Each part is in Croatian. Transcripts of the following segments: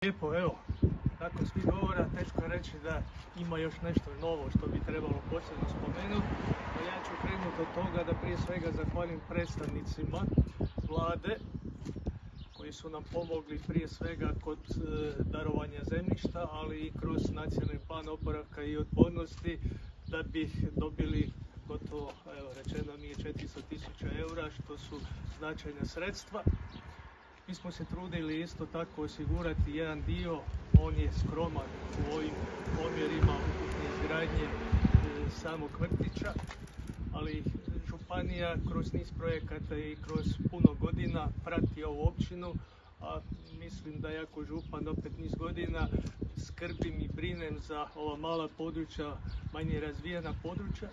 Lijepo, evo, nakon svih govora teško je reći da ima još nešto novo što bi trebalo posebno spomenuti, no ja ću krenuti od toga da prije svega zahvalim predstavnicima vlade koji su nam pomogli prije svega kod darovanja zemljišta, ali i kroz nacionalni plan oporavka i otpornosti da bi dobili gotovo, evo rečeno mi je 400.000 eura, što su značajna sredstva. Mi smo se trudili isto tako osigurati jedan dio, on je skroman u ovim omjerima ukupne izgradnje samog vrtića, ali županija kroz niz projekata i kroz puno godina prati ovu općinu, a mislim da ja kao župan opet niz godina skrbim i brinem za ova mala područja, manje razvijena područja.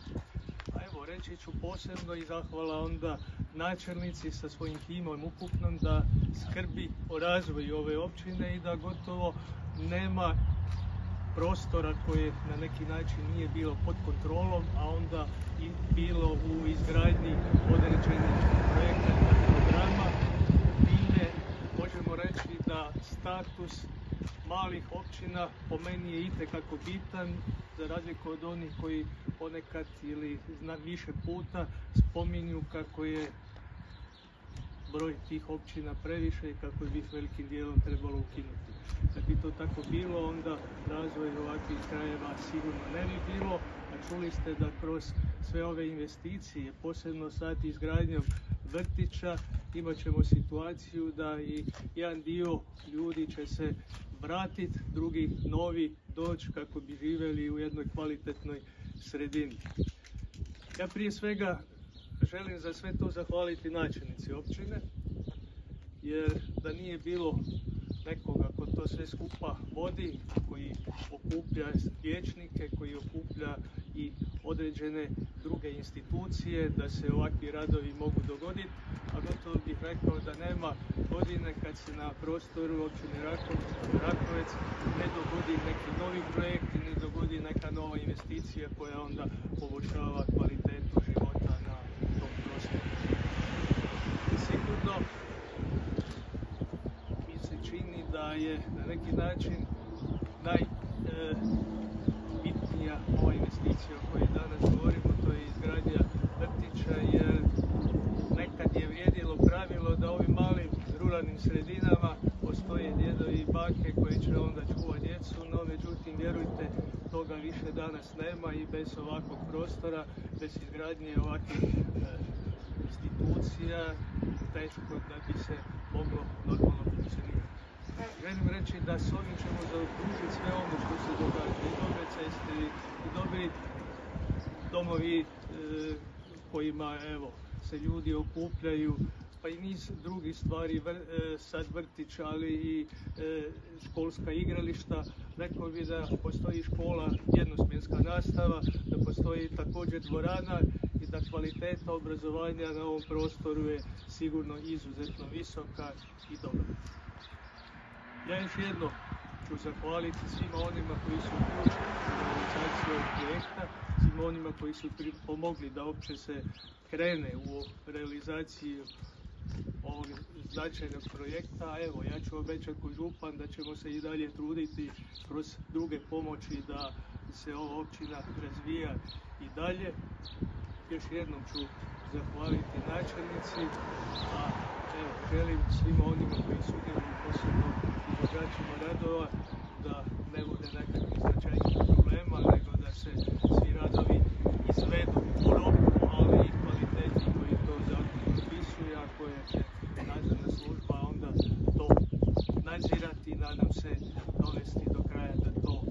A evo, reći ću posebno i zahvala onda načelnici sa svojim timom ukupnom da skrbi o razvoju ove općine i da gotovo nema prostora koje na neki način nije bilo pod kontrolom, a onda i bilo u izgradnji određenih projekata i programa. Time možemo reći da status malih općina po meni je itekako bitan, za razliku od onih koji ponekad ili više puta spominju kako je broj tih općina previše i kako bi ih velikim dijelom trebalo ukinuti. Kad bi to tako bilo, onda razvoj ovakvih krajeva sigurno ne bi bilo, a čuli ste da kroz sve ove investicije, posebno sad izgradnjom vrtića, imat ćemo situaciju da i jedan dio ljudi će se vratiti, drugi novi doći kako bi živjeli u jednoj kvalitetnoj sredini. Ja prije svega želim za sve to zahvaliti načelnici općine, jer da nije bilo nekoga ko to sve skupa vodi, koji okuplja vijećnike, koji okuplja i određene druge institucije, da se ovakvi radovi mogu dogoditi, a gotovo bih rekao da nema godine kad se na prostoru općine Rakovec ne dogodi neki novi projekt i ne dogodi neka nova investicija koja onda poboljšava kvalitetu života na tom prostoru. I sigurno mi se čini da je na neki način najbitnija ova investicija o kojoj danas govorimo, to je izgradnja vrtića, jer nekad je vrijedilo pravilo da u ovim malim ruralnim sredinama postoje djedovi i bake koji će onda čuvati djecu, no međutim vjerujte, toga više danas nema i bez ovakvog prostora, bez izgradnje ovakvih institucija, teško da bi se moglo normalno funkcionirati. Želim reći da s ovim ćemo zaokružiti sve ono što se događa, i dobre ceste, i dobri domovi kojima evo, se ljudi okupljaju, pa i niz drugih stvari, sad vrtić, ali i školska igrališta. Rekao bih da postoji škola, jednosmjenska nastava, da postoji također dvorana i da kvaliteta obrazovanja na ovom prostoru je sigurno izuzetno visoka i dobra. Ja još jednom ću zahvaliti svima onima koji su uključeni u realizaciju ovog projekta, svima onima koji su pomogli da uopće se krene u realizaciju ovog značajnog projekta. Evo, ja ću obećati kao župan da ćemo se i dalje truditi kroz druge pomoći da se ova općina razvija i dalje. Još jednom ću zahvaliti načelnici, a evo, želim svima onima koji sudjeluju, posebno izvođačima radova, da ne bude nekakvih značajnih problema, nego da se svi radovi izvedu u roku, ali i kvaliteti koji to zakon propisuje, a koje će nadzorna služba onda to nadzirati i nadam se dovesti do kraja da to